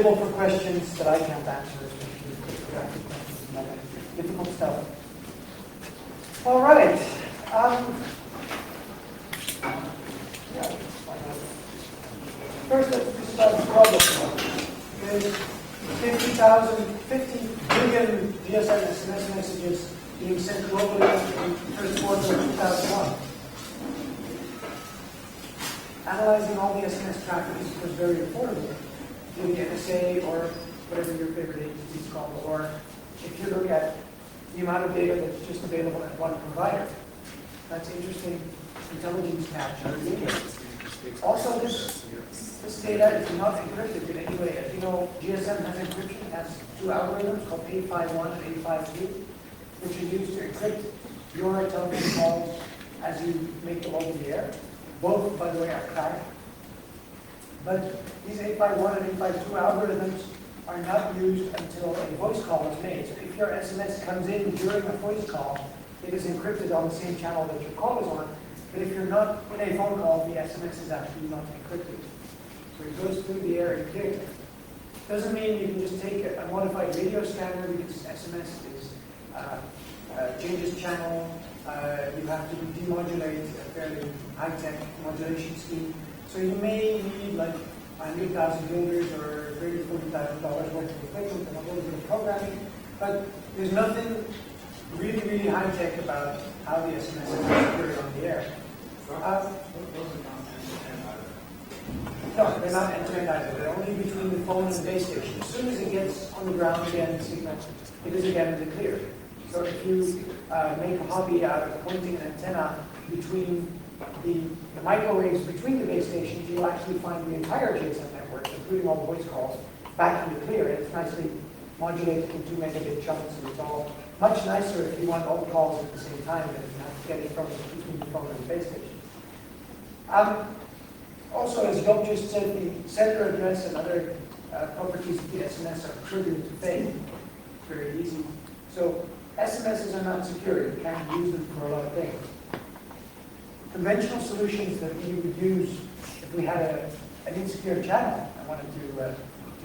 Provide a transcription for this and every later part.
available for questions that I can't answer, especially cryptographic questions and other difficult stuff. All right. First, let's describe the problem. There's 50 billion GSM SMS messages being sent globally in the first quarter of 2001. Analyzing all the SMS traffic is, of course, very affordable. Do the NSA or whatever your favorite agency is called, or if you look at the amount of data that's just available at one provider. That's interesting intelligence capture. Also, this data is not encrypted in any way. As you know, GSM has encryption. It has two algorithms called 851 and 852, which are used to encrypt your telephone calls as you make them over the air. Both, by the way, are cracked. But these 851 and 852 algorithms are not used until a voice call is made. So if your SMS comes in during a voice call, it is encrypted on the same channel that your call is on. But if you're not in a phone call, the SMS is actually not encrypted. So it goes through the air clearly. Doesn't mean you can just take a modified radio scanner because SMS is changes channel. You have to demodulate a fairly high-tech modulation scheme. So you may need like 100,000 guilders or $30,000 to $40,000 worth of equipment and a little bit of programming. But there's nothing really, really high-tech about how the SMS is carried on the air. No, they're not end-to-end either. They're only between the phone and the base station. As soon as it gets on the ground again, the signal, it is again in the clear. So if you make a hobby out of pointing an antenna between the microwaves between the base stations, you'll actually find the entire GSM network, including all the voice calls, back in the clear. It's nicely modulated in 2 megabit chunks, and it's all much nicer if you want all the calls at the same time than you have to get it from between the phone and the base station. Also, as Job just said, the sender address and other properties of the SMS are trivial to fake. Very easy. So SMSs are not secure. You can't use them for a lot of things. Conventional solutions that we would use if we had an insecure channel, I wanted to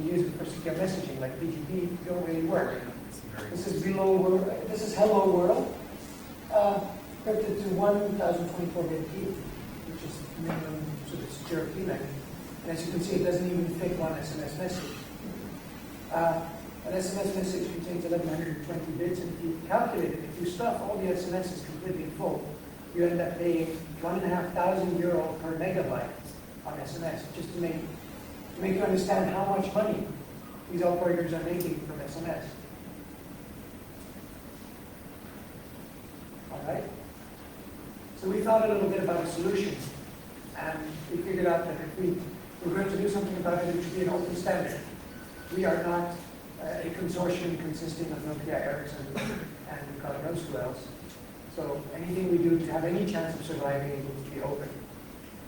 use it for secure messaging, like BGP, don't really work. This is hello world, encrypted to 1024-bit key, which is the minimum sort of secure key length. And as you can see, it doesn't even fit one SMS message. An SMS message contains 1120 bits, and if you calculate it, if you stuff all the SMSs completely full, you end up paying €1,500 per megabyte on SMS, just to make you understand how much money these operators are making from SMS. All right? So we thought a little bit about a solution, and we figured out that if we were going to do something about it, it should be an open standard. We are not a consortium consisting of Nokia, Ericsson, and God knows who else. So anything we do to have any chance of surviving, it needs to be open.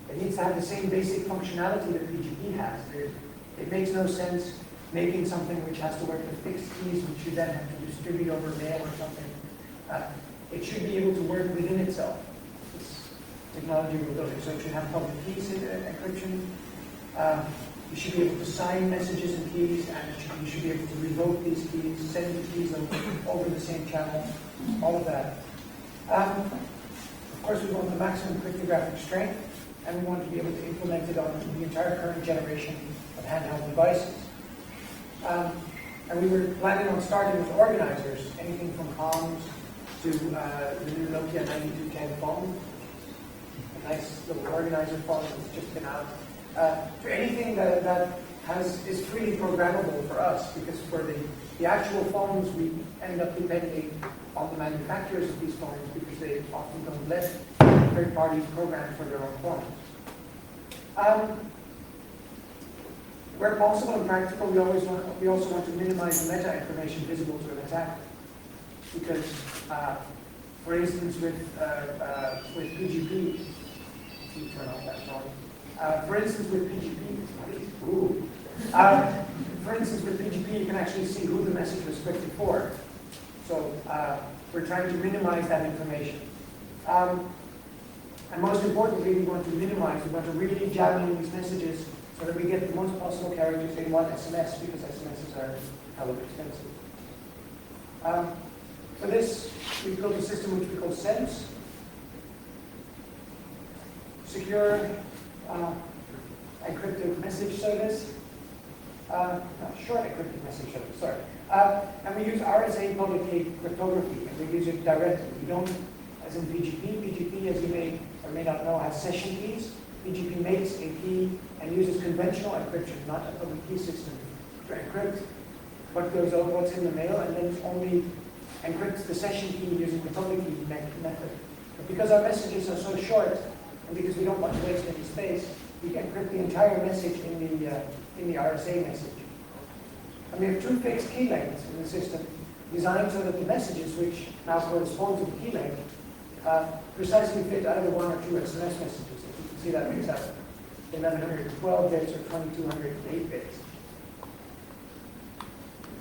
It needs to have the same basic functionality that BGP has. It makes no sense making something which has to work with fixed keys, which you then have to distribute over mail or something. It should be able to work within itself, this technology we're building. So it should have public keys encryption. You should be able to sign messages and keys, and you should be able to revoke these keys, send the keys over the same channel, all of that. Of course, we want the maximum cryptographic strength, and we want to be able to implement it on the entire current generation of handheld devices. And we were planning on starting with organizers, anything from comms to the new Nokia 9210 phone, a nice little organizer phone that's just been out, to anything that is freely programmable for us, because for the actual phones, we end up depending on the manufacturers of these phones because they often don't let third parties program for their own phones. Where possible and practical, we also want to minimize the meta information visible to an attacker. Because, for instance, with PGP, if you turn off that phone. For instance, with PGP, you can actually see who the message was scripted for. So we're trying to minimize that information. And most importantly, we want to really jam in these messages so that we get the most possible characters in one SMS, because SMSs are hell of expensive. For this, we built a system which we call sems. Secure encrypted message service. Short encrypted message service, sorry. And we use RSA public key cryptography, and we use it directly. We don't, as in PGP. PGP, as you may or may not know, has session keys. PGP makes a key and uses conventional encryption, not a public key system, to encrypt what goes over, what's in the mail, and then only encrypts the session key using the public key method. But because our messages are so short, and because we don't want to waste any space, we can encrypt the entire message in the RSA message. And we have two fixed key lengths in the system, designed so that the messages, which now correspond to the key length, precisely fit either one or two SMS messages. As you can see, that makes up 1112 bits or 2208 bits.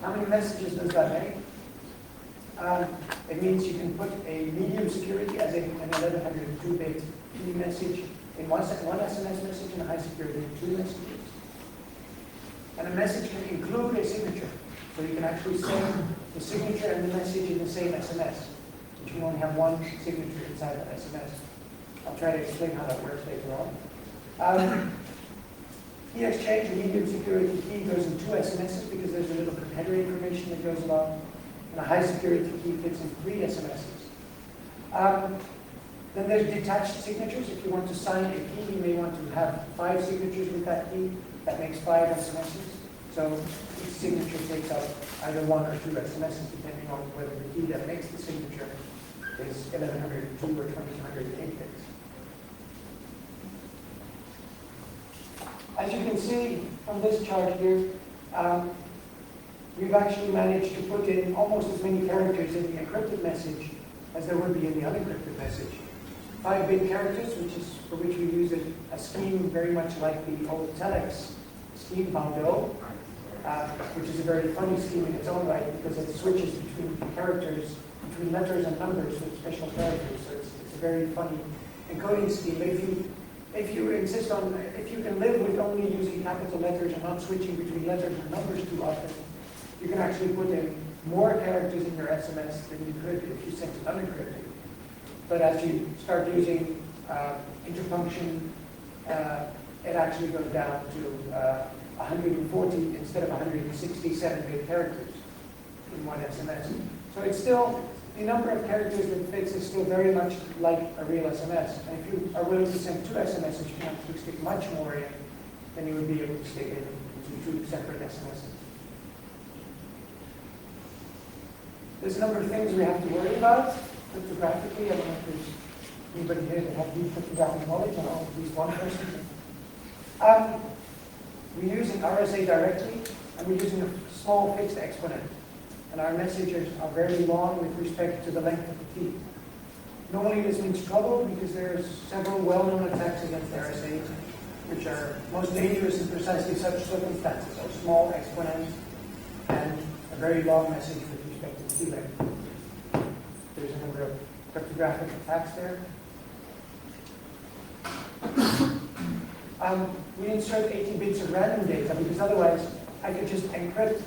How many messages does that make? It means you can put a medium security, as in an 1102-bit key message in one SMS message, and a high security in two messages. And a message can include a signature. So you can actually send the signature and the message in the same SMS, but you can only have one signature inside that SMS. I'll try to explain how that works later on. Key exchange, a medium security key, goes in two SMSs because there's a little bit of header information that goes along. And a high security key fits in 3 SMSs. Then there's detached signatures. If you want to sign a key, you may want to have 5 signatures with that key. That makes 5 SMSs. So each signature takes up either 1 or 2 SMSs, depending on whether the key that makes the signature is 1102 or 2208 bits. As you can see from this chart here, we've actually managed to put in almost as many characters in the encrypted message as there would be in the unencrypted message. 5 big characters, for which we use a scheme very much like the old telex scheme Bandeau, which is a very funny scheme in its own right because it switches between characters, between letters and numbers with special characters. So it's a very funny encoding scheme. But if you insist on, if you can live with only using capital letters and not switching between letters and numbers too often, you can actually put in more characters in your SMS than you could if you sent it unencrypted. But as you start using interpunction, it actually goes down to 140 instead of 167-bit characters in one SMS. So it's still, the number of characters that fits is still very much like a real SMS. And if you are willing to send 2 SMSs, you can actually stick much more in than you would be able to stick in 2 separate SMSs. There's a number of things we have to worry about cryptographically. I don't know if there's anybody here that have deep cryptographic knowledge, or at least one person. We're using RSA directly, and we're using a small fixed exponent. And our messages are very long with respect to the length of the key. Normally this means trouble because there's several well-known attacks against RSA, which are most dangerous in precisely such circumstances, of small exponents and a very long message with respect to the key length. There's a number of cryptographic attacks there. We insert 80 bits of random data because otherwise I could just encrypt.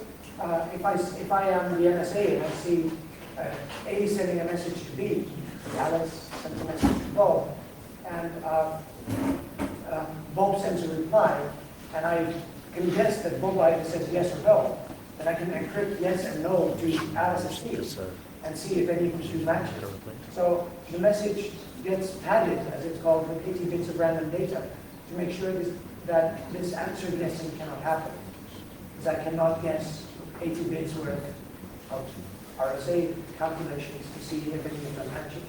If I am the NSA and I see A sending a message to B, Alice sends a message to Bob, and Bob sends a reply, and I can guess that Bob either says yes or no, then I can encrypt yes and no to Alice's key and see if any of the two matches. So the message gets padded, as it's called, with 80 bits of random data to make sure that this answer guessing cannot happen. Because I cannot guess 80 bits worth of RSA calculations to see if any of them matches.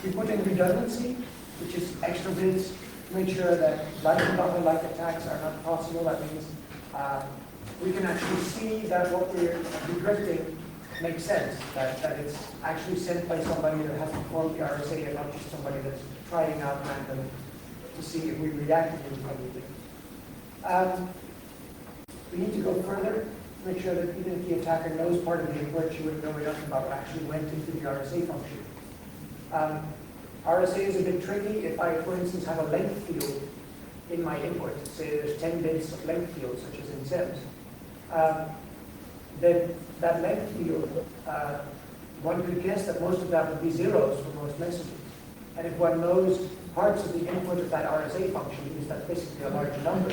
We put in redundancy, which is extra bits to make sure that like and double-like attacks are not possible. That means we can actually see that what we're decrypting makes sense, that it's actually sent by somebody that has performed the RSA and not just somebody that's trying out random to see if we reacted independently. We need to go further to make sure that even if the attacker knows part of the approach, you wouldn't know enough about what actually went into the RSA function. RSA is a bit tricky. If I, for instance, have a length field in my input, say there's 10 bits of length field, such as in sems, then that length field, one could guess that most of that would be zeros for most messages. And if one knows parts of the input of that RSA function, because that's basically a large number,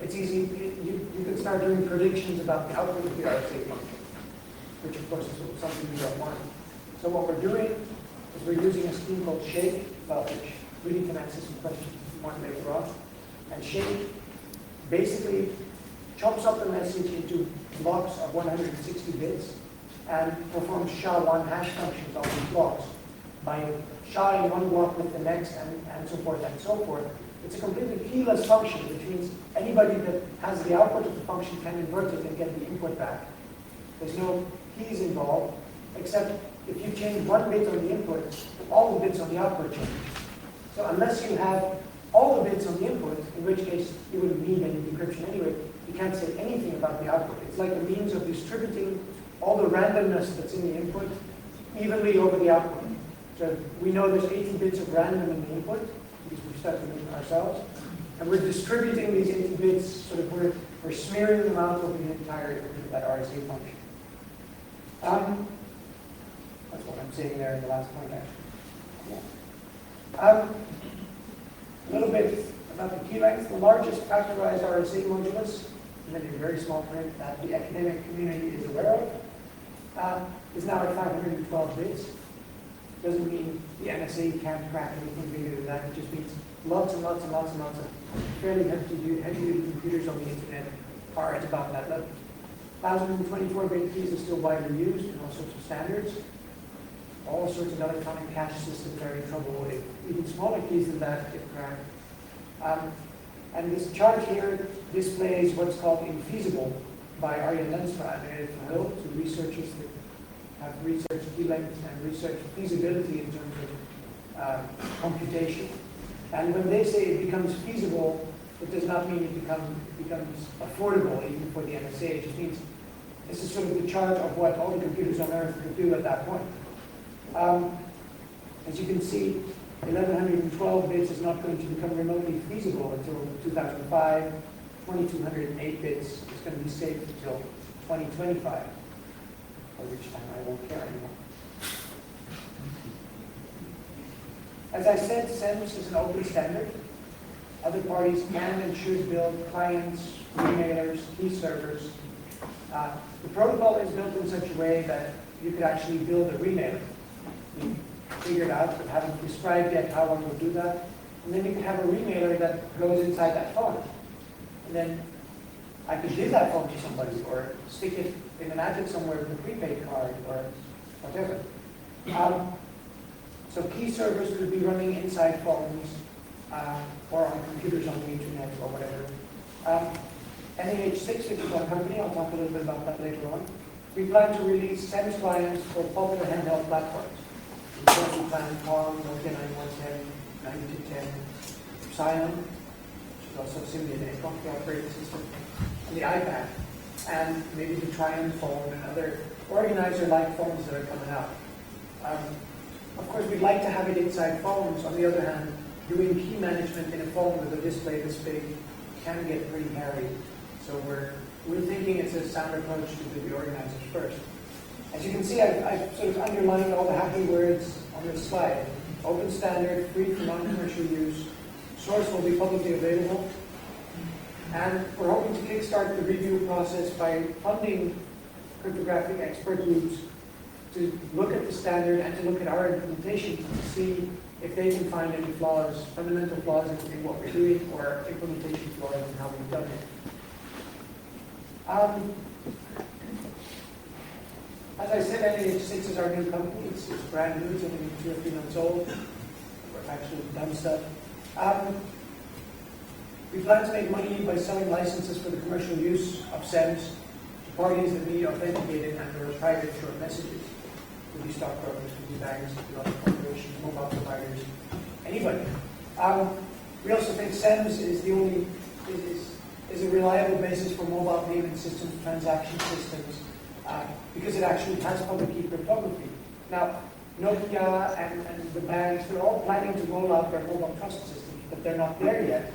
it's easy, you can start doing predictions about the output of the RSA function, which of course is something we don't want. So what we're doing is we're using a scheme called shake, about which really can answer some questions if you want later on. And shake basically chops up the message into blocks of 160 bits and performs SHA-1 hash functions on these blocks by SHA-ing one block with the next and so forth and so forth. It's a completely keyless function, which means anybody that has the output of the function can invert it and get the input back. There's no keys involved, except if you change one bit on the input, all the bits on the output change. So unless you have all the bits on the input, in which case you wouldn't need any decryption anyway, you can't say anything about the output. It's like a means of distributing all the randomness that's in the input evenly over the output. So we know there's 80 bits of random in the input, because we've studied them ourselves, and we're distributing these 80 bits, sort of we're smearing them out over the entire input of that RSA function. That's what I'm saying there in the last point, actually. Yeah. A little bit about the key length. The largest factorized RSA modulus, and then in very small print that the academic community is aware of, is now at 512 bits. Doesn't mean the NSA can't crack anything bigger than that. It just means lots and lots and lots and lots of fairly heavy-duty computers on the internet are at about that level. 1024-bit keys are still widely used in all sorts of standards. All sorts of electronic cache systems are in trouble with even smaller keys than that get cracked. And this chart here displays what's called infeasible by Arjen Lenstra and Edith Hill, two researchers that have researched key length and researched feasibility in terms of computation. And when they say it becomes feasible, it does not mean it becomes affordable even for the NSA. It just means this is sort of the chart of what all the computers on Earth could do at that point. As you can see, 1112 bits is not going to become remotely feasible until 2005. 2208 bits is going to be safe until 2025, by which time I won't care anymore. As I said, sems is an open standard. Other parties can and should build clients, remailers, key servers. The protocol is built in such a way that you could actually build a remailer. We figured out, but haven't prescribed yet how one will do that. And then you could have a remailer that goes inside that phone. And then I could give that phone to somebody or stick it in an address somewhere with a prepaid card or whatever. So key servers could be running inside phones or on computers on the internet or whatever. NEH6, which is our company, I'll talk a little bit about that later on. We plan to release sems clients for popular handheld platforms. We plan Palm, Nokia 9110, 9210, Psion, which is also simulated a computer operating system, and the iPad, and maybe the Triumph phone and other organizer-like phones that are coming out. Of course, we'd like to have it inside phones. On the other hand, doing key management in a phone with a display this big can get pretty hairy. So we're thinking it's a sound approach to do the organizers first. As you can see, I've sort of underlined all the happy words on this slide. Open standard, free for non-commercial use. Source will be publicly available. And we're hoping to kickstart the review process by funding cryptographic expert groups to look at the standard and to look at our implementation to see if they can find any flaws, fundamental flaws in what we're doing or implementation flaws in how we've done it. As I said, NEH6 is our new company. It's brand new. It's only 2 or 3 months old. We've actually done stuff. We plan to make money by selling licenses for the commercial use of sems to parties that need authenticated and/or private short messages. Could be stockbrokers, could be banks, could be other corporations, mobile providers, anybody. We also think sems is the only is a reliable basis for mobile payment systems, transaction systems, because it actually has public key cryptography. Now, Nokia and the banks, they're all planning to roll out their mobile trust systems but they're not there yet,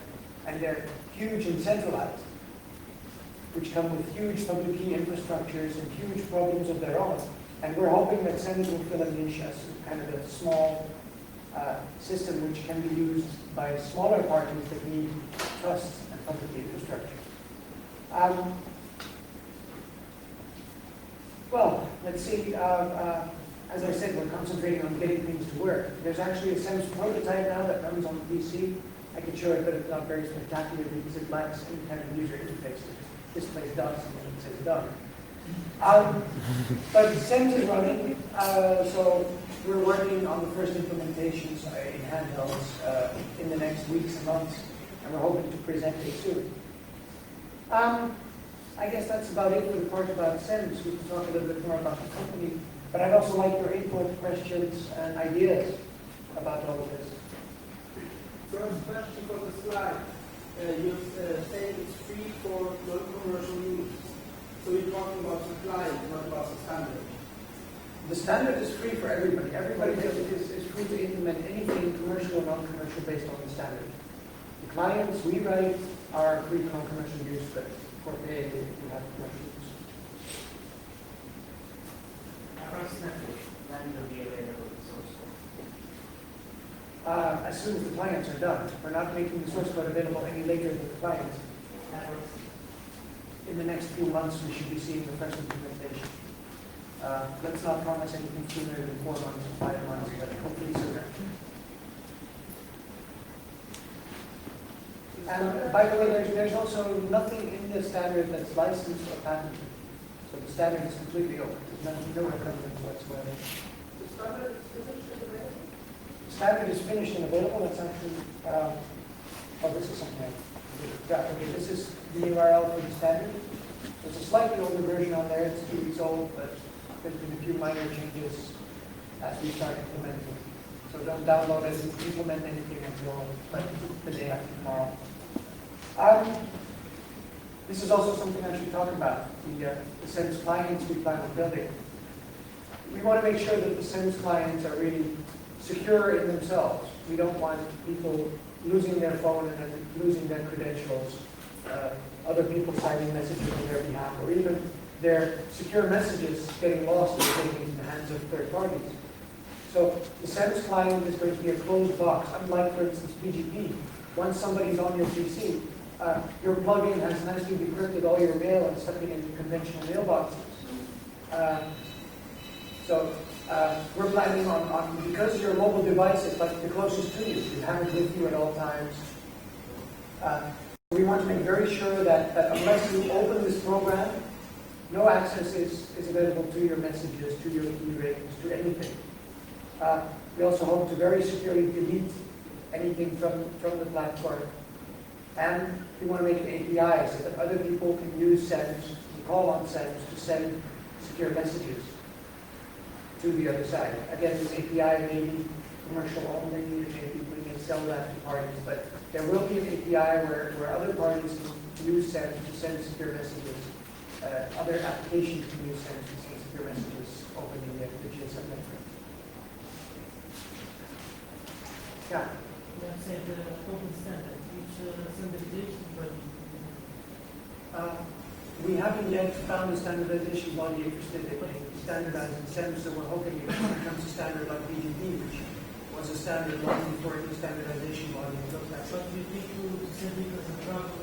and they're huge and centralized, which come with huge public key infrastructures and huge problems of their own. And we're hoping that sems will fill a niche as kind of a small system which can be used by smaller parties that need trust and public key infrastructure. Well, let's see. As I said, we're concentrating on getting things to work. There's actually a sems prototype now that runs on the PC. I could show it, but it's not very spectacular because it lacks any kind of user interface. This place does, and then it says done. But sems is running, so we're working on the first implementations in handhelds in the next weeks and months, and we're hoping to present it soon. I guess that's about it for the part about sems. We can talk a little bit more about the company, but I'd also like your input, questions, and ideas about all of this. First question for the slide. You say it's free for non-commercial use. So you're talking about the client, not about the standard. The standard is free for everybody. Everybody is free to implement anything commercial or non-commercial based on the standard. The clients we write are free for non-commercial use, but for pay you have commercial use. Approximately, when will be available the source code? As soon as the clients are done. We're not making the source code available any later than the clients. In the next few months, we should be seeing the first implementation. Let's not promise anything sooner than 4 months or 5 months, but hopefully sooner. And by the way, there's also nothing in the standard that's licensed or patented. So the standard is completely open. There's no requirements whatsoever. The standard is finished and available? The standard is finished and available. It's actually, oh, this is something else. Yeah, okay, this is the URL for the standard. There's a slightly older version on there. It's 2 weeks old, but there's been a few minor changes as we start implementing. So don't download it and implement anything until like the day after tomorrow. This is also something I should talk about, the sems clients we plan on building. We want to make sure that the sems clients are really secure in themselves. We don't want people losing their phone and then losing their credentials, other people signing messages on their behalf, or even their secure messages getting lost or getting into the hands of third parties. So the sems client is going to be a closed box, unlike, for instance, PGP. Once somebody's on your PC, your plugin has nicely decrypted all your mail and stuck it into conventional mailboxes. So we're planning on, because your mobile device is like the closest to you, you have it with you at all times. We want to make very sure that unless you open this program, no access is available to your messages, to your key rings, to anything. We also hope to very securely delete anything from the platform. And we want to make an API so that other people can use sems, call on sems to send secure messages to the other side. Again, this API may be commercial only, maybe we may sell that to parties, but there will be an API where other parties can use sems to send secure messages. Other applications can use sems to send secure messages opening the GSM network. Yeah. Let's say the open standard, which standardization will we haven't yet found a standardization body interested in standardizing sems, so we're hoping it becomes a standard like BGP, which was a standard long before the standardization body was looked at. but we need to send it as a draft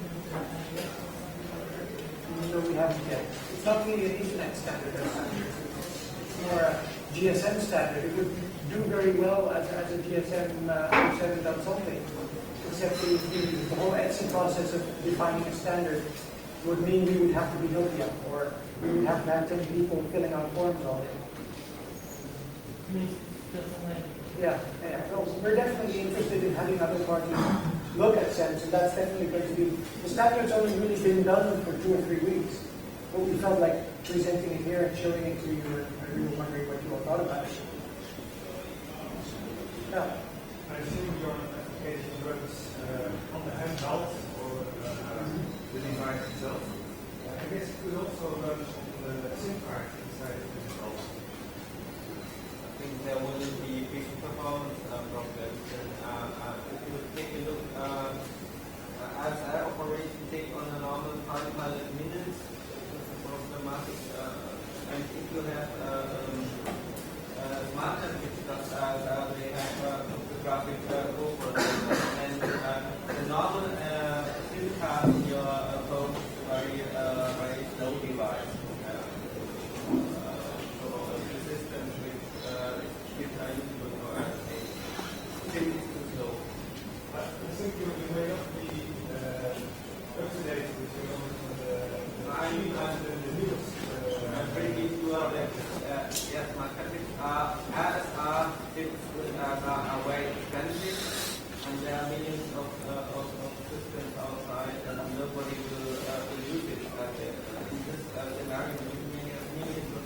No, we haven't yet. It's not really an internet standard as such. It's more a GSM standard. It would do very well as a GSM 7 something, except the whole ETSI process of defining a standard would mean we would have to be Nokia, or we would have to have 10 people filling out forms all day. Yeah. So we're definitely interested in having other parties look at sems, and that's definitely going to be, the standard's only really been done for 2 or 3 weeks, but we felt like presenting it here and showing it to you, and we were wondering what you all thought about it. Yeah. I assume your application works on the handheld or the device itself. I guess it could also run on the SIM card inside the handheld. I think there will be big performance problems. And if you take a look you have smart circuits that they have cryptographic over, and the normal SIM card in your phone is a very slow device. So the system which is useful for SIM is too slow. I think you may not be up to date with your the news. I'm pretty sure that yes, mathematics are very expensive, and there are millions of systems outside, and nobody will use it. In this scenario, millions of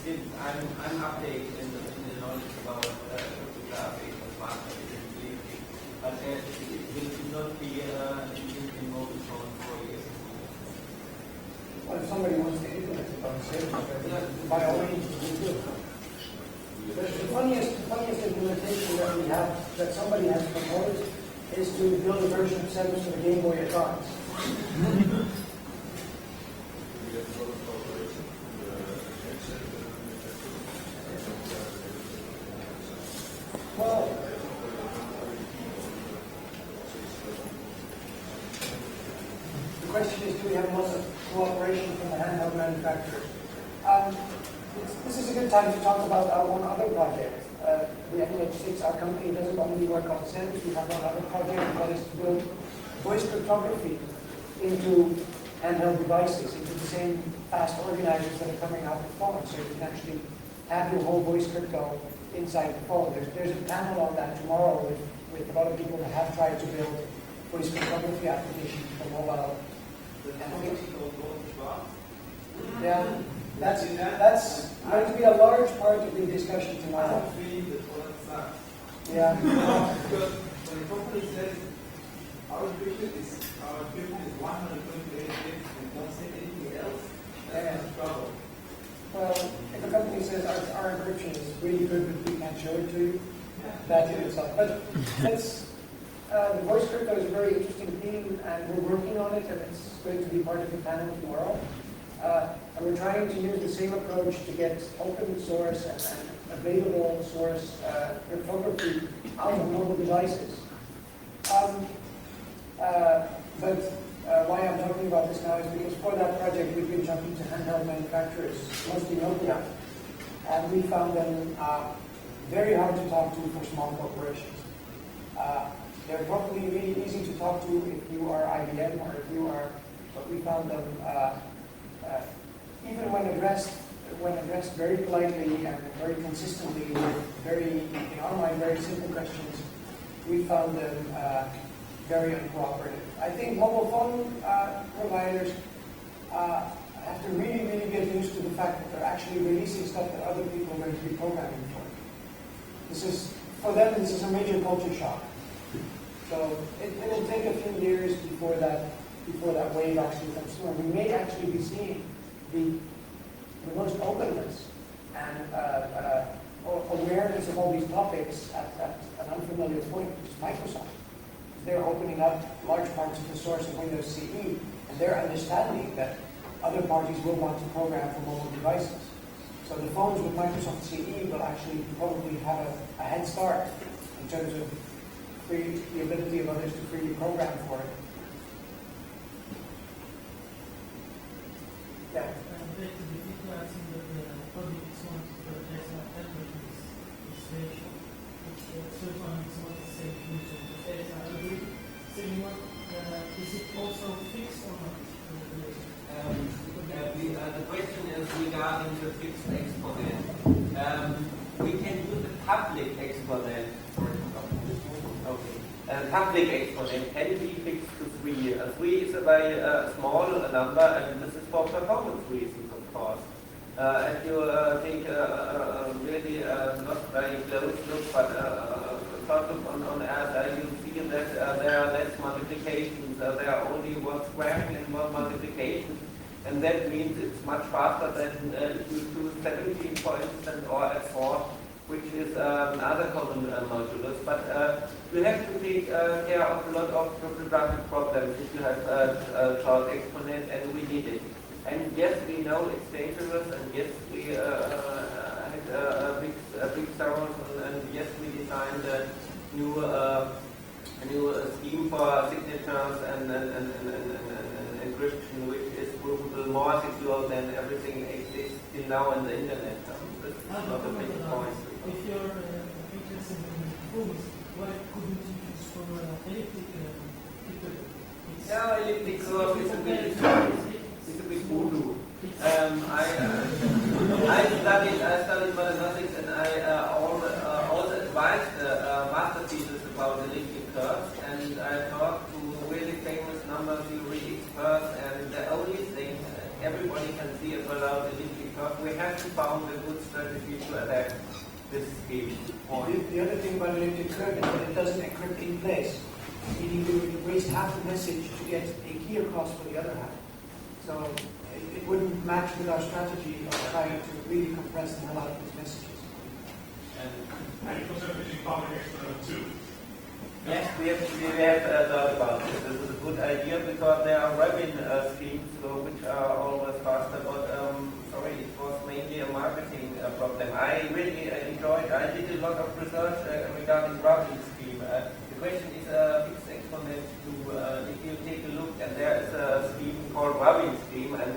since I'm updated in the knowledge about cryptography and mathematics, but it will not be in mobile phone for years. Well, if somebody wants to implement it on stage, by all means, we do. The funniest implementation that we have, that somebody has proposed, is to build a version of sems for the Game Boy Advance. Well, the question is, do we have lots of cooperation from the handheld manufacturers? This is a good time to talk about our one other project. The MH6, our company, doesn't only work on sems. We have one other project that is to build voice cryptography into handheld devices, into the same fast organizers that are coming out of phones, so you can actually have your whole voice crypto inside the phone. There's a panel on that tomorrow with a lot of people that have tried to build voice cryptography applications for mobile. Yeah, that's going to be a large part of the discussion tomorrow. Yeah. Because when the company says our equipment is 128 bits and don't say anything else, that's trouble. Well, if a company says our encryption is really good, but we can't show it to you, that's in itself. But the voice crypto is a very interesting theme, and we're working on it, and it's going to be part of the panel tomorrow. And we're trying to use the same approach to get open source and available source cryptography out of mobile devices. But why I'm talking about this now is because for that project we've been talking to handheld manufacturers, mostly Nokia, and we found them very hard to talk to for small corporations. They're probably really easy to talk to if you are IBM or if you are, but we found them even when addressed very politely and very consistently with very, in our mind, very simple questions, we found them very uncooperative. I think mobile phone providers have to really, really get used to the fact that they're actually releasing stuff that other people are going to be programming for. For them, this is a major culture shock. So it'll take a few years before that wave actually comes through. And we may actually be seeing the most openness and awareness of all these topics at an unfamiliar point, which is Microsoft. They're opening up large parts of the source of Windows CE, and they're understanding that other parties will want to program for mobile devices. So the phones with Microsoft CE will actually probably have a head start in terms of the ability of others to freely program for it. Yeah. Basically, people are saying that the public is not there's no everything is racial. It's certain it's not the same future. There's a agree. So you want is it also fixed or not? The question is regarding the fixed exponent. We can use the public exponent. Okay. Public exponent can be fixed to 3. 3 is a very small number, and this is for performance reasons, of course. And you take really not very close look, but sort of on Earth, you see that there are less multiplications. There are only one squaring and one multiplication. And that means it's much faster than if you choose 17, for instance, or F4, which is another common modulus. But you have to take care of a lot of cryptographic problems if you have a short exponent, and we need it. And yes, we know it's dangerous, and yes, we we had a big ceremony, and yes, we designed a new scheme for signatures and encryption, which is provable more secure than everything exists till now on the internet. This is not a big point. If you're interested in phones, why couldn't you use for elliptic curve? Yeah, elliptic curve is a bit voodoo. I studied mathematics, and I also advised master thesis about elliptic curves, and I talked to really famous number theory experts, and the only thing everybody can see about elliptic curve, we have to find a good strategy to adapt this scheme. The other thing about elliptic curve is that it doesn't encrypt in place, meaning you would waste half the message to get a key across for the other half. So it wouldn't match with our strategy of trying to really compress the hell out of these messages. And you consider using public exponent too? Yes, we have thought about it. This is a good idea because there are Rabin schemes which are always faster, but sorry, it was mainly a marketing problem. I really enjoyed, I did a lot of research regarding Rabin scheme. The question is fixed exponent too. If you take a look, and there is a scheme called Rabin scheme, and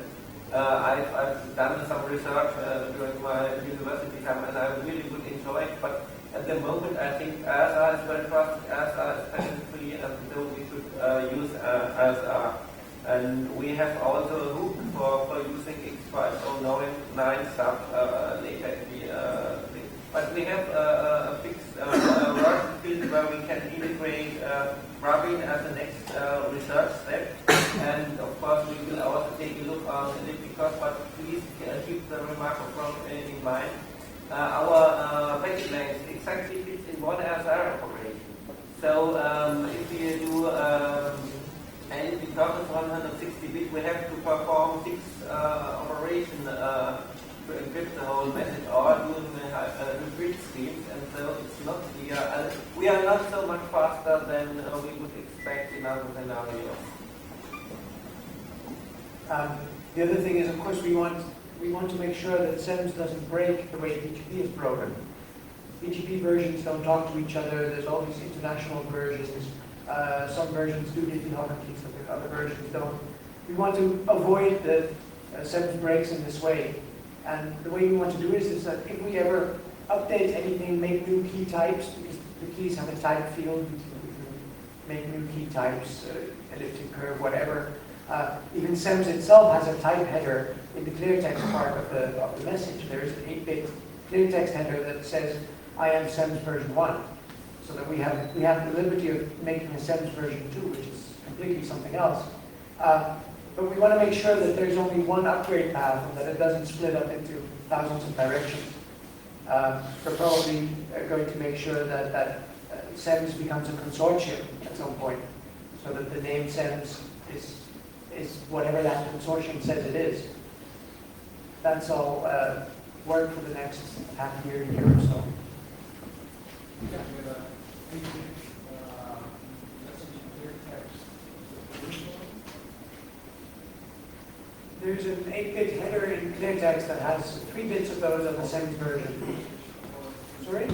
I've done some research during my university time, and I really would enjoy it, but at the moment, I think ASA is very trusted, ASA is patent free, and so we should use ASA. And we have also a hook for using X5099 stuff later in the thing. But we have a fixed version field where we can integrate Rabin as the next research step. And of course, we will also take a look on elliptic curve, but please keep the remark from in mind. Our packet length exactly fits in one ASR operation. So if we do elliptic curve is 160 bit, we have to perform 6 operations to encrypt the whole message, or do hybrid schemes, and so it's not clear. We are not so much faster than we would expect in other scenarios. The other thing is, of course, we want to make sure that sems doesn't break the way BGP is programmed. BGP versions don't talk to each other. There's all these international versions. Some versions do different hierarchies, other versions don't. We want to avoid the sems breaks in this way. And the way we want to do it is that if we ever update anything, make new key types, because the keys have a type field, we can make new key types, elliptic curve, whatever. Even sems itself has a type header in the clear text part of the message. There is an 8-bit clear text header that says, I am sems version 1. So that we have the liberty of making a sems version 2, which is completely something else. But we want to make sure that there's only one upgrade path and that it doesn't split up into thousands of directions. We're probably going to make sure that sems becomes a consortium at some point, so that the name sems is whatever that consortium says it is. That's all work for the next half year or so. There's an 8-bit header in clear text that has 3 bits of those on the sems version. Sorry?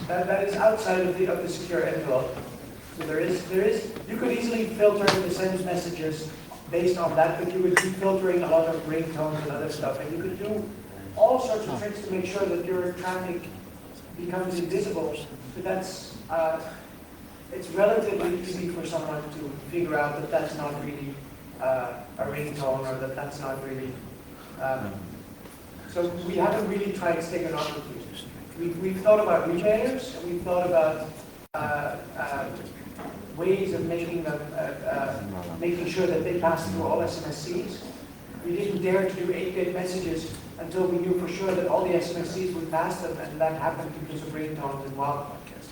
That is outside of the secure envelope. So there is. You could easily filter the sems messages based on that, but you would be filtering a lot of ringtones and other stuff, and you could do all sorts of tricks to make sure that your traffic becomes invisible. But that's it's relatively easy for someone to figure out that that's not really a ringtone, or that that's not really. So we haven't really tried steganography. We've thought about retailers, and we've thought about ways of making them making sure that they pass through all SMSCs. We didn't dare to do 8-bit messages until we knew for sure that all the SMSCs would pass them, and that happened because of ringtones and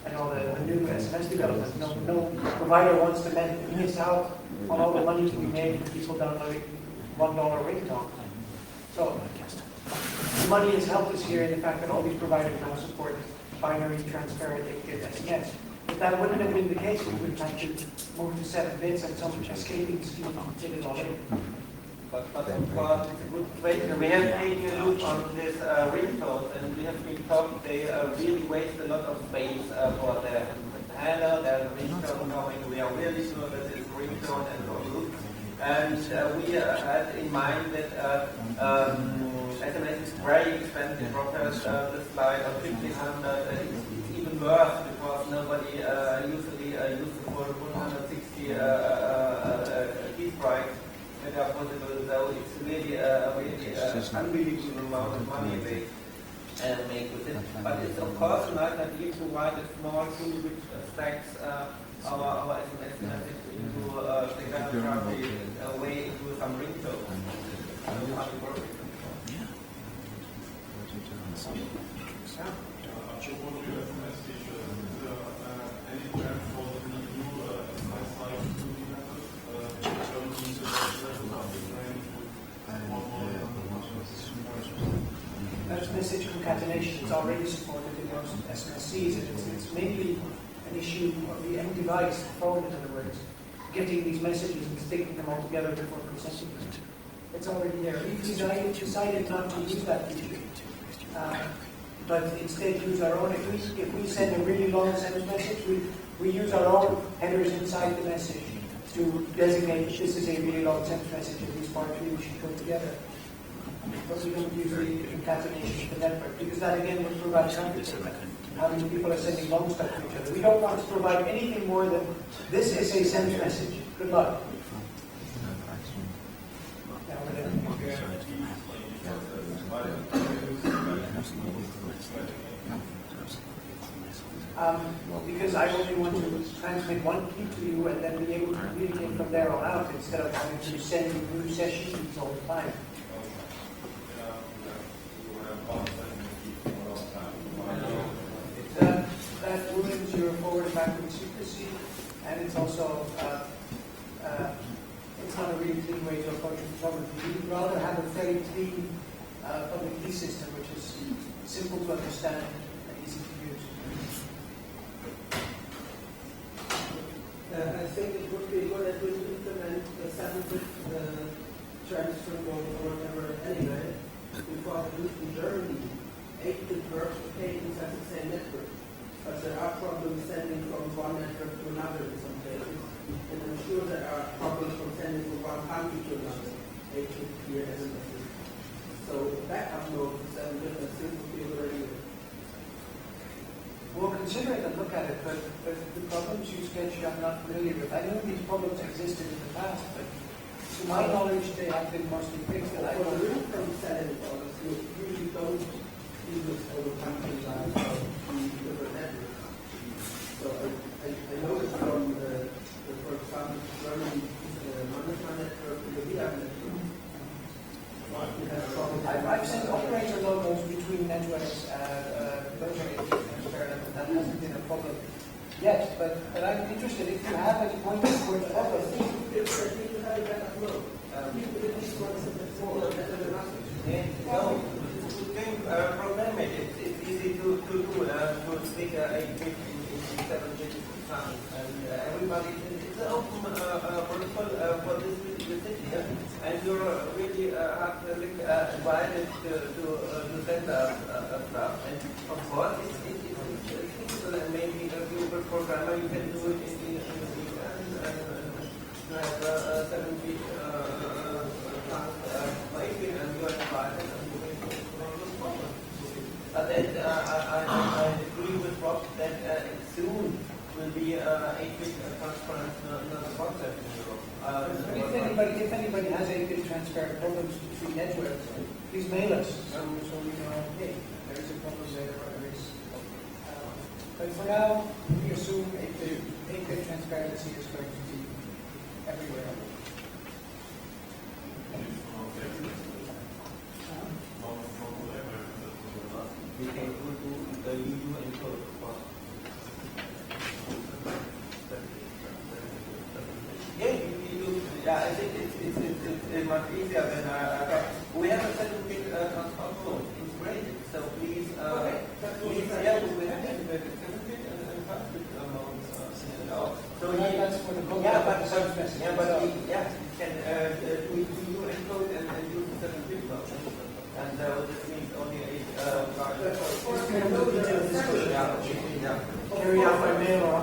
and all the new SMS development. No provider wants to miss out on all the money to be made from people downloading $1 ringtone. So the money has helped us here in the fact that all these providers now support binary, transparent, 8-bit SMS. If that wouldn't have been the case, we would have had to move to 7 bits, and some escaping scheme did it already. But of course, it's a good question. We have taken a look on this ringtones, and we have been told they really waste a lot of space for the handle. There's a ringtone coming. We are really sure that it's ringtone and for loop. And we had in mind that SMS is very expensive. Because the slide of 1500 is even worse because nobody usually uses the full 160 key strikes that are possible. So it's really unbelievable amount of money they make with it. But it's of course a nice idea to write a small tool which stacks our SMS message into the cryptography way into some ringtone. There's message concatenation. It's already supported in most SMSCs. It's mainly an issue of the end device, the phone in other words, getting these messages and sticking them all together before consenting them. It's already there. We've decided not to use that feature, but instead use our own. If we send a really long sems message, we use our own headers inside the message to designate that this is a really long sems message and these part three we should go together. But we don't use the concatenation of the network because that again would provide conflict. How many people are sending long stuff to each other? We don't want to provide anything more than this is a sems message. Good luck. Because I only want to transmit one key to you and then be able to communicate from there on out instead of having to send new sessions all the time. That ruins your forward and backward secrecy, and it's also it's not a really clean way to approach the problem. You'd rather have a very clean public key system, which is simple to understand and easy to use. I think it would be good if we implement the 7-bit transfer code or whatever anyway, because at least in Germany, 8-bit works okay, it has the same network. But there are problems sending from one network to another in some cases. And I'm sure there are problems from sending from one country to another, 8-bit here as a message. So backup mode for 7-bit and still would be very good. We'll consider it and look at it, but the problems you sketched I'm not familiar with. I know these problems existed in the past, but to my knowledge they have been mostly fixed. And I For don't the room from setting problems, you usually don't use this over country lines or different networks. So I noticed from for example, Germany management network to the VIA network. I've sent operator logos between networks, those are transparent, and that hasn't been a problem yet, but I'm interested if you have any points towards I problems. think it's a need to have a backup mode. People at least want to better than nothing. Well, it's a good thing. Program it. It's easy to do. To stick a bit in 7-bit sounds, and everybody. It's an open protocol for this city, and you're really invited to send us stuff. And of course, it's feasible, and maybe a global programmer you can do it in the weekend and have 7-bit waiting, and you are invited, and you can solve the problem. But then I agree with Rob that soon will be 8-bit transparent, not a concept in Europe. If anybody has 8-bit transparent problems between networks, please mail us so we know, hey, there is a problem there or there is. But for now, we assume 8-bit transparency is going to be everywhere. We can do the UU encode, of course. Yeah, I think it's much easier than we have a 7-bit transport mode integrated, so please, we have 7-bit and 5-bit modes in out. So that's for the you can do UU encode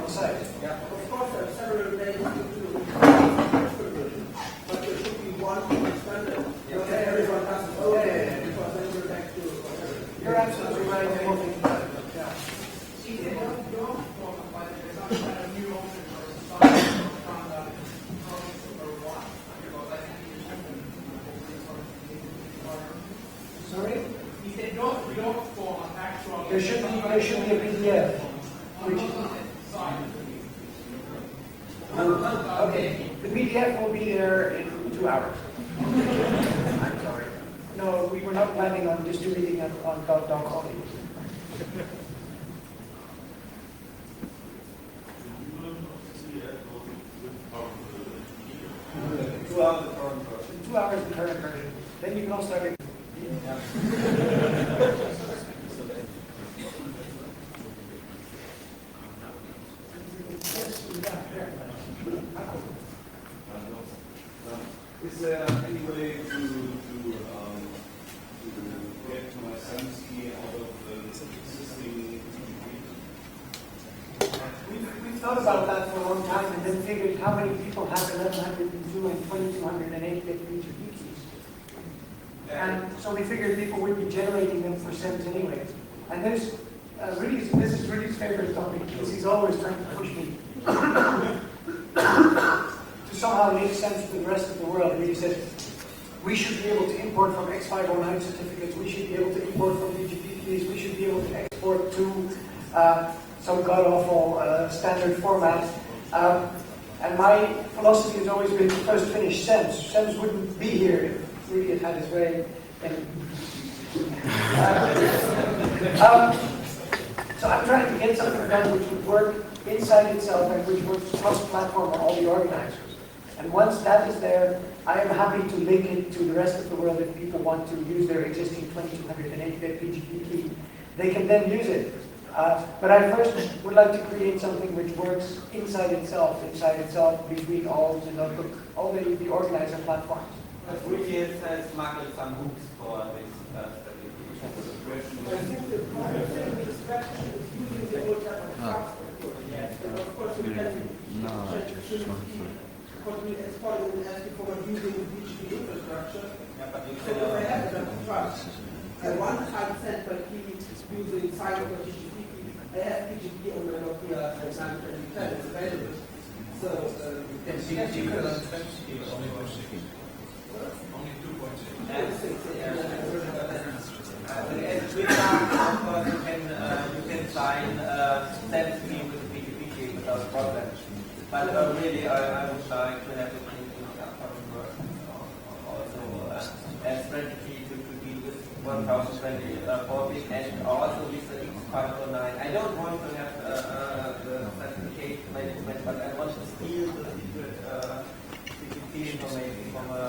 the site. Yeah. Of course, there are several ways to do it, but there should be one standard. Okay, everyone has its own way, because then we're back to whatever. You're absolutely right. I won't think about it, but yeah. See, they don't talk about it. There's not kind of new option or something from the or what. Because I think you Sorry? If they don't form an actual. There should be a PDF. Which, okay, the PDF will be there in 2 hours. I'm sorry. No, we were not planning on distributing it on .com. Two hours the current version. 2 hours the current version. Then you can all start it. Is there any way to get my sems key out of the existing We've thought about that for a long time and then figured how many people have 1102 and 2208-bit BGP keys. And so we figured people would be generating them for sems anyway. And there's this is Rudy's favorite topic because he's always trying to push me to somehow make sense to the rest of the world. And he said, we should be able to import from X509 certificates, we should be able to import from BGP keys, we should be able to export to some god-awful standard format. And my philosophy has always been to first finish sems. Sems wouldn't be here if Rudy had had his way. So I'm trying to get something done which would work inside itself and which works cross-platform on all the organizers. And once that is there, I am happy to link it to the rest of the world if people want to use their existing 2208-bit BGP key. They can then use it. But I first would like to create something which works inside itself between all the notebook, all the organizer platforms. But really it has smuggled some hooks for this I think the private thing is strategy is using the old type of transport. Yes, and of course we can check what we exported and ask for using the BGP infrastructure. Yeah, but you So if I have enough trust, I one time sent my key using cyber BGP key. I have BGP on my Nokia 92010, it's available. So BGP only 2.6. And with that, of course, you can sign sems key with the BGP key without problem. But really, I would like to have it in the upcoming version also a strategy to deal with 1024 bit and also with the X509. I don't want to have the certificate management, but I want to steal the secret BGP information from a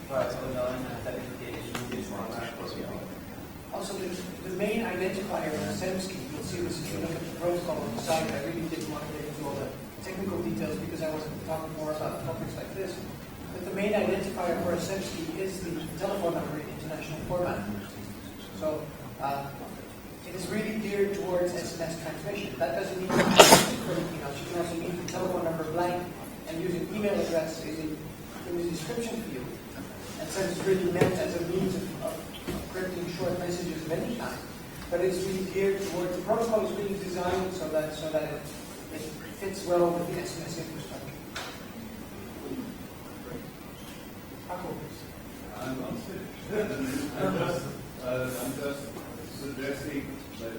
X509 certification in this one. Also, the main identifier of the sems key, you'll see this if you look at the protocol on the side. I really didn't want to get into all the technical details because I wasn't talking more about topics like this. But the main identifier for a sems key is the telephone number in international format. So it is really geared towards SMS transmission. That doesn't mean for anything else. You can also leave the telephone number blank and use an email address in the description field. And sems is really meant as a means of encrypting short messages of any kind. But it's really geared towards the protocol is really designed so that it fits well with the SMS infrastructure. I'm just suggesting that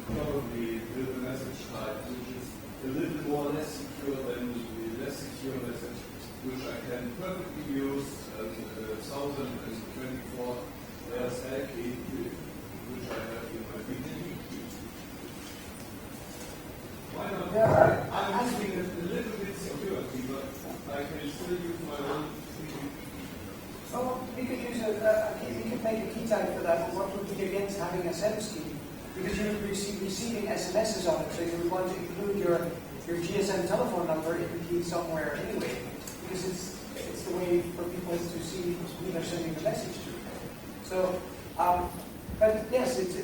probably build a message type which is a little more less secure than the less secure message, which I can perfectly use 1024 ASL key, which I have in my BGP key. Why not? Yeah, I'm using it a little bit security, but I can still use my own BGP. So we could use we could make a key type for that. But what would be against having a sems key? Because you would be receiving SMSs on it, so you would want to include your GSM telephone number in the key somewhere anyway, because it's the way for people to see who they're sending the message to. So, but yes, it's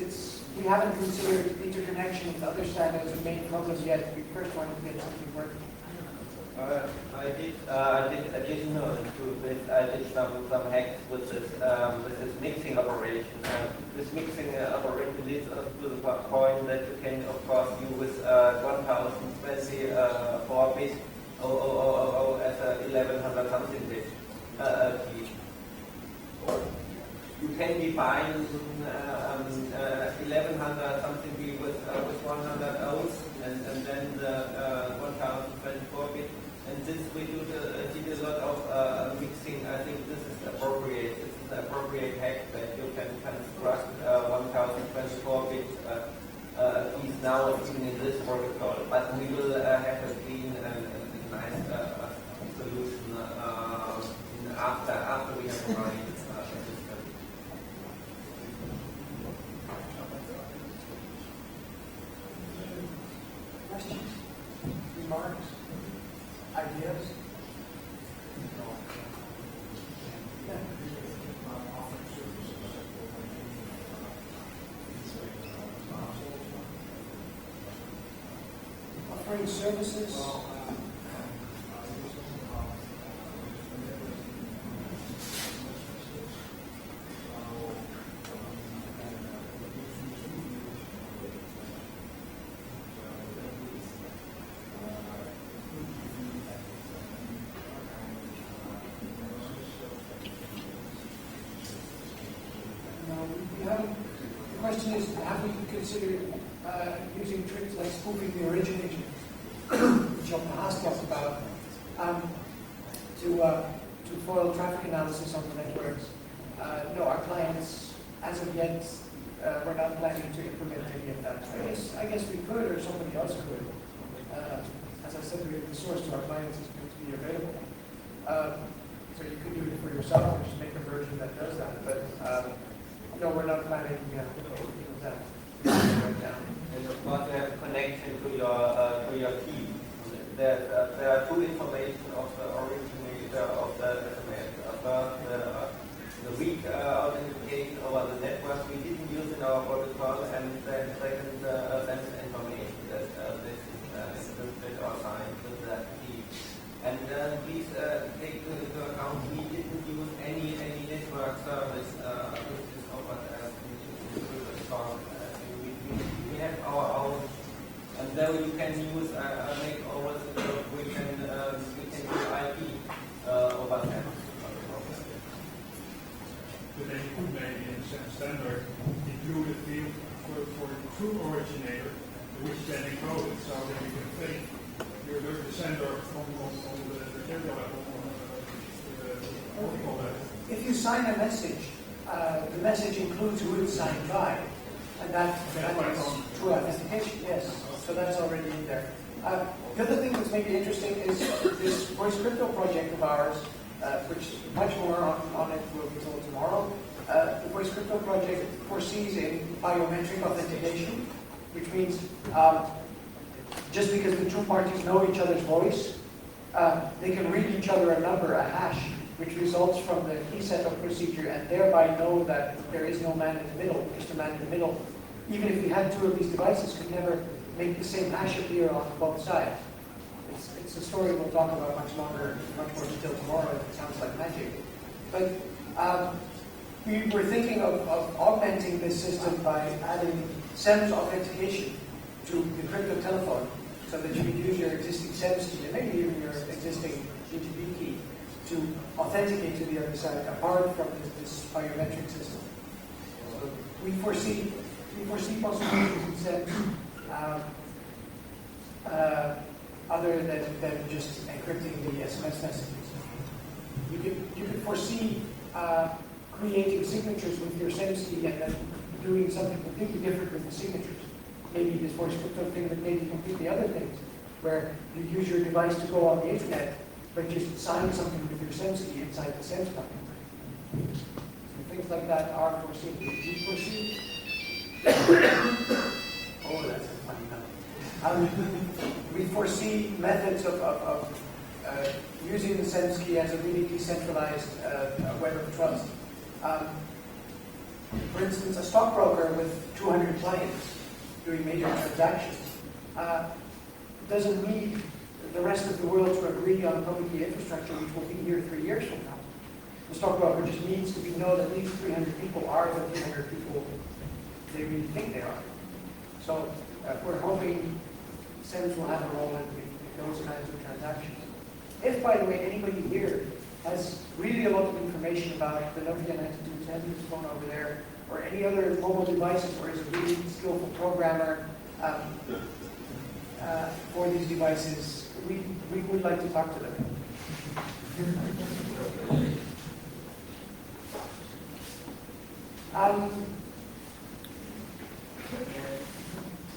we haven't considered interconnection with other standards as a main problem yet. We first wanted to get something working. I did additional to this. I did some hacks with this mixing operation. This mixing operation leads us to the point that you can, of course, use 1024 bit as a 1100 something bit key. You can define 1100 something key with 100 O's and then the 1024 bit. And since we did a lot of mixing, I think this is appropriate. This is an appropriate hack that you can construct 1024 bit keys now even in this protocol. But we will have a clean and nice solution after we have running a system. Questions? Remarks? Ideas? Yeah. Offering services? The question is, have we considered using tricks like spoofing the originator, which John has talked about, to foil traffic analysis on the networks? No, our clients, as of yet, we're not planning to implement any of that. I guess we could, or somebody else could. As I said, the source to our clients is going to be available. So you could do it for yourself, or just make a version that does that. But no, we're not planning that right now. And of course, you have a connection to your key. There are two information of the originator of the SMS. First, the weak authentication over the network we didn't use in our protocol, and then second, sense information that this is encrypted or signed with that key. And please take into account we didn't use any network service which is offered as we have our own, and though you can use makeovers, we can do IP over that. But then you could maybe in the standard include a field for the true originator, which is then encoded, so that you can take the sender on the material level, on the protocol level. If you sign a message, the message includes who it's signed by, and that is true authentication, yes. So that's already in there. The other thing that's maybe interesting is this voice crypto project of ours, which much more on it will be told tomorrow. The voice crypto project foresees in biometric authentication, which means just because the two parties know each other's voice, they can read each other a number, a hash, which results from the key setup procedure, and thereby know that there is no man in the middle, just a man in the middle. Even if we had two of these devices, could never make the same hash appear on both sides. It's a story we'll talk about much longer, much more detail tomorrow. It sounds like magic. But we were thinking of augmenting this system by adding sems authentication to the crypto telephone, so that you could use your existing sems key, and maybe even your existing GTP key, to authenticate to the other side, apart from this biometric system. So we foresee possibilities in sems other than just encrypting the SMS messages. You could foresee creating signatures with your sems key and then doing something completely different with the signatures. Maybe this voice crypto thing, but maybe completely other things, where you use your device to go on the internet, but just sign something with your sems key inside the sems company. So things like that are foreseen. Do you foresee? Oh, that's a funny number. We foresee methods of using the sems key as a really decentralized web of trust. For instance, a stockbroker with 200 clients doing major transactions doesn't need the rest of the world to agree on public key infrastructure, which will be here 3 years from now. The stockbroker just needs to know that these 300 people are the 300 people they really think they are. So we're hoping sems will have a role in those kinds of transactions. If, by the way, anybody here has really a lot of information about the Nokia 9210 phone over there, or any other mobile devices, or is a really skillful programmer for these devices, we would like to talk to them.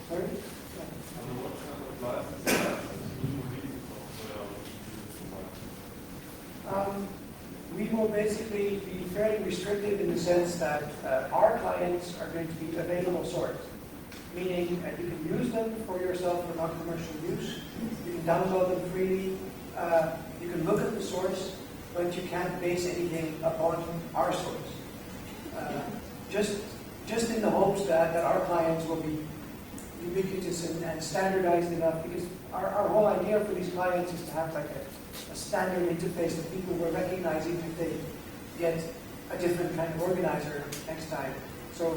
Sorry? We will basically be fairly restrictive in the sense that our clients are going to be available source, meaning you can use them for yourself for non-commercial use, you can download them freely, you can look at the source, but you can't base anything upon our source. Just in the hopes that our clients will be ubiquitous and standardized enough, because our whole idea for these clients is to have like a standard interface that people will recognize even if they get a different kind of organizer next time. So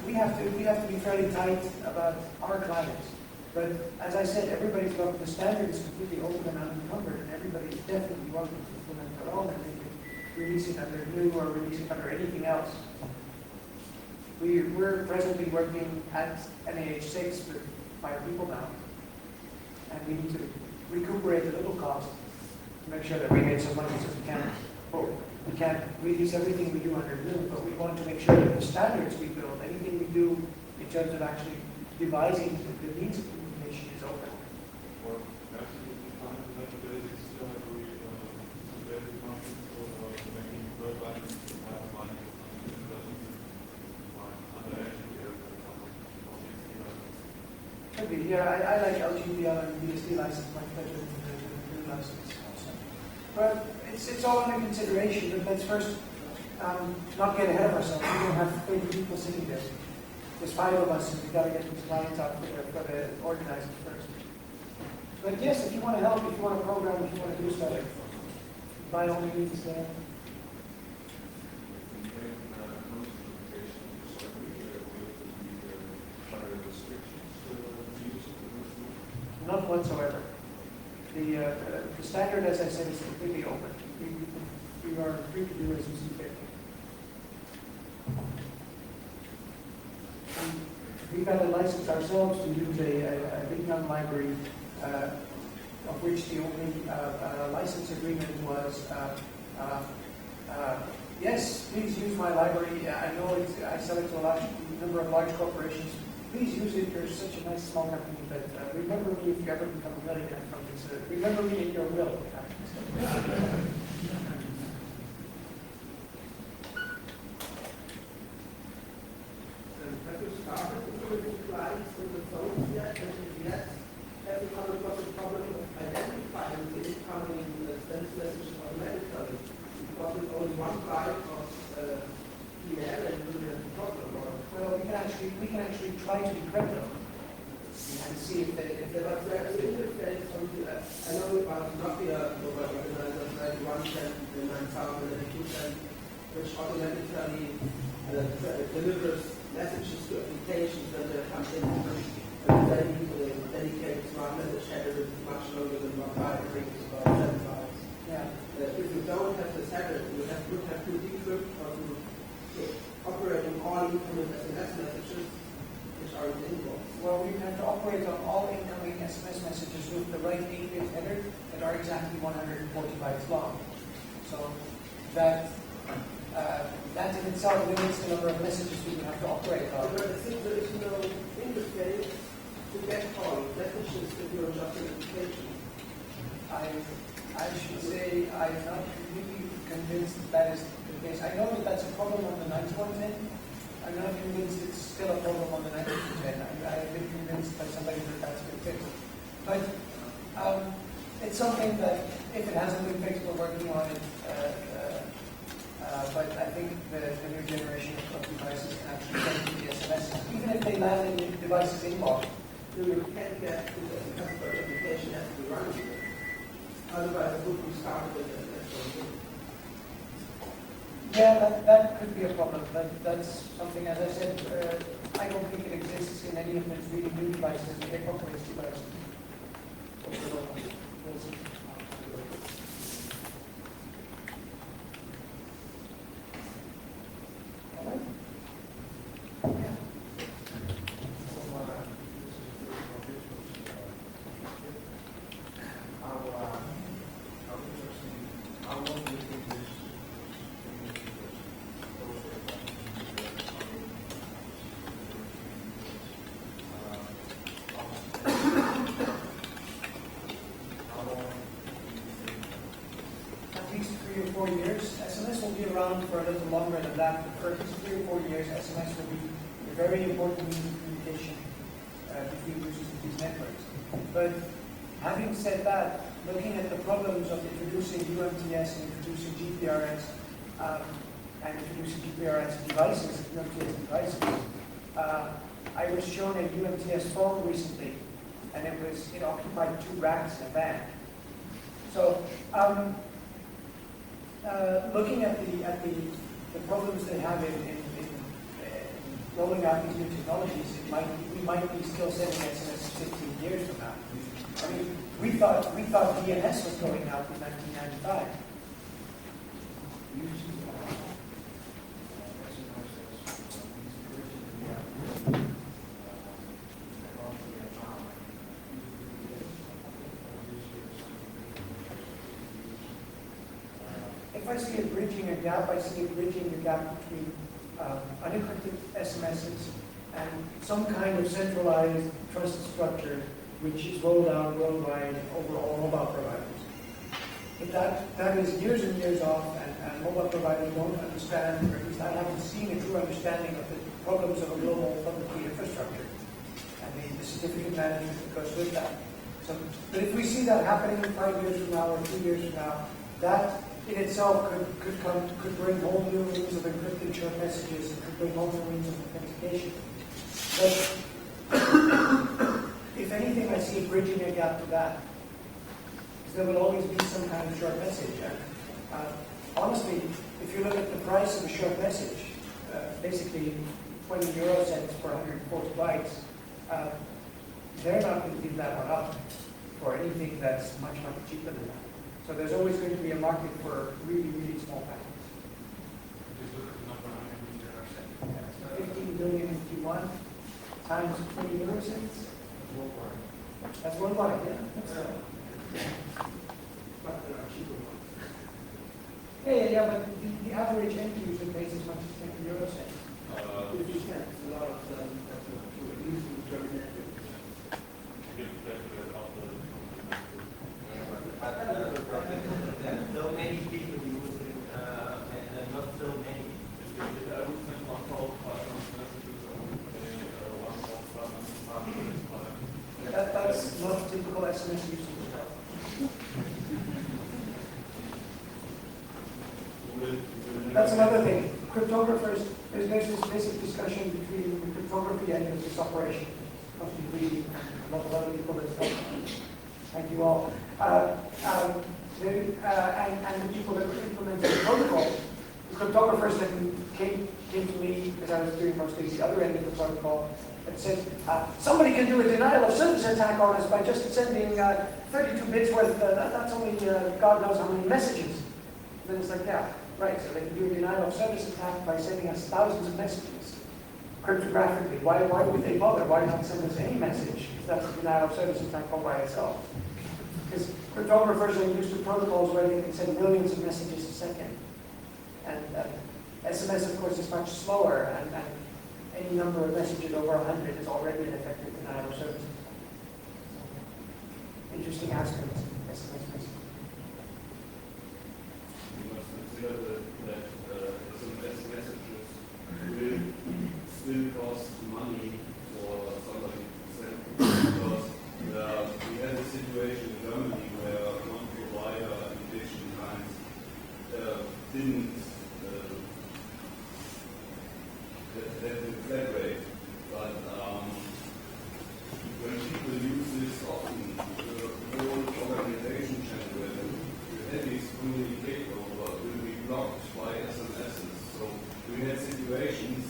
we have to be fairly tight about our clients. But as I said, everybody's welcome. The standard is completely open and unencumbered, and everybody is definitely welcome to implement their own, and they can release it under GNU or release it under anything else. We're presently working at NAH6 with 5 people now, and we need to recuperate a little cost to make sure that we made some money, so we can't release everything we do under GNU, but we want to make sure that the standards we build, anything we do in terms of actually devising the means of communication is open. Could be, yeah, I like LGPL and BSD license much better than the GNU license also. But it's all under consideration, but let's first not get ahead of ourselves. We don't have 30 people sitting there. There's 5 of us, and we've got to get these clients out for the organizers first. But yes, if you want to help, if you want to program, if you want to do stuff, by all means, not whatsoever. The standard, as I said, is completely open. We are free to do as we see fit. We got a license ourselves to use a big young library, of which the only license agreement was, yes, please use my library. I know I sell it to a large number of large corporations. Please use it. You're such a nice small company, but remember me if you ever become a millionaire from this. Remember me in your will. Have you started with clients on the phone yet? Yet? Have you come across the problem of identifying the incoming send messages automatically? Because with only one client of email and you have a problem. Well, we can actually try to decrypt them and see if they. But there's an interface from I know about Nokia mobile organizers like 110 and 9000 and 210, which automatically delivers messages to applications when they come in. And then you dedicate smart message header is much longer than 1 byte, I think it's about 7 bytes. Yeah. If you don't have this header, you would have to decrypt or to operate on all incoming SMS messages which are in the inbox. Well, we have to operate on all incoming SMS messages with the right 8-bit header that are exactly 140 bytes long. So that in itself limits the number of messages we have to operate on. But I think there is no interface to get all messages if you're just an application. I should say I'm not completely convinced that is the case. I know that that's a problem on the 9110. I'm not convinced it's still a problem on the 9210. I've been convinced by somebody that that's been fixed. But it's something that, if it hasn't been fixed, we're working on it. But I think the new generation of devices can actually send you the SMS. Even if they land in the device's inbox. You can't get to the customer application has to be running. Otherwise, it would be started with SMS. Yeah, that could be a problem. That's something, as I said, I don't think it exists in any of the really new devices. They probably devices. We'll see. All right. Yeah. At least 3 or 4 years. SMS will be around for a little longer than that, but for at least 3 or 4 years, SMS will be a very important means of communication between users of these networks. But having said that, looking at the problems of introducing UMTS and introducing GPRS and introducing GPRS devices, UMTS devices, I was shown a UMTS phone recently, and it occupied 2 racks in a van. So, looking at the problems they have in rolling out these new technologies, we might be still sending SMS 15 years from now. I mean, we thought DNS was going out in 1995. If I see it bridging a gap, I see it bridging the gap between unencrypted SMSs and some kind of centralized trust structure which is rolled out worldwide over all mobile providers. But that is years and years off, and mobile providers don't understand, or at least I haven't seen a true understanding of the problems of a global public key infrastructure and the certificate management that goes with that. So, but if we see that happening 5 years from now or 2 years from now, that in itself could bring whole new means of encrypted short messages, and could bring whole new means of authentication. But if anything, I see it bridging a gap to that. Because there will always be some kind of short message. And honestly, if you look at the price of a short message, basically 20 euro cents per 140 bytes, they're not going to give that one up for anything that's much, much cheaper than that. So there's always going to be a market for really, really small packets. 15 billion in Q1 times 20 euro cents. That's worldwide, yeah. Yeah, but the average end user pays as much as 20 euro cents. 50 cents. A lot of them are using German. So many people using, and not so many. That's not typical SMS usage. That's another thing. Cryptographers, there's this basic discussion between the cryptography end of this operation. Must be reading a lot of people that stuff. Thank you all. And the people that implemented the protocol, the cryptographers that came to me as I was doing mostly the other end of the protocol, and said, somebody can do a denial of service attack on us by just sending 32 bits worth, that's only God knows how many messages. And then it's like, yeah, right, so they can do a denial of service attack by sending us thousands of messages cryptographically. Why would they bother? Why not send us any message if that's a denial of service attack all by itself? Because cryptographers are used to protocols where they can send millions of messages a second. And SMS, of course, is much slower, and any number of messages over 100 is already an effective denial of service. Interesting aspect of SMS messaging. You must consider that SMS messages will still cost money for somebody to send, because we had a situation in Germany where one provider application times didn't at the flat rate. But when people use this often, the whole organization channel and the heaviest communicate over will be blocked by SMSs. So we had situations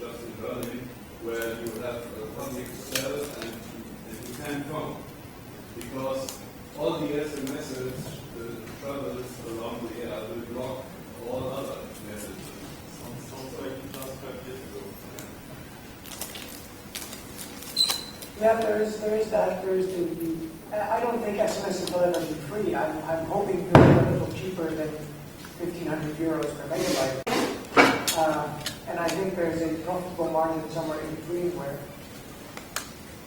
just in Berlin where you have a public cell and you can't phone because all the SMSs, the travels along the air will block all other messages. Sounds like just 5 years ago. Yeah, there is that. There is I don't think SMS will ever be free. I'm hoping to be a little cheaper than 1,500 euros per megabyte. And I think there's a profitable margin somewhere in between where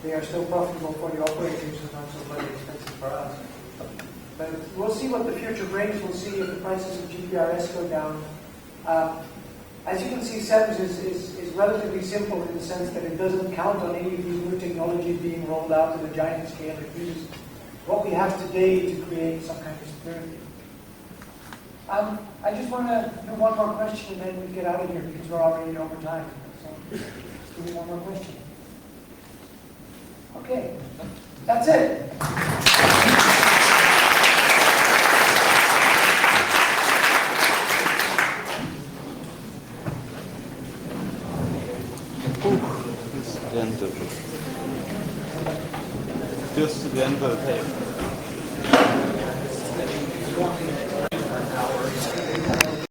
they are still profitable for the operators and not so very expensive for us. But we'll see what the future brings. We'll see if the prices of GPRS go down. As you can see, sems is relatively simple in the sense that it doesn't count on any of these new technologies being rolled out at a giant scale. It uses what we have today to create some kind of security. I just want to do one more question and then we get out of here because we're already over time. So let's do one more question. Okay, that's it. Für Studenten.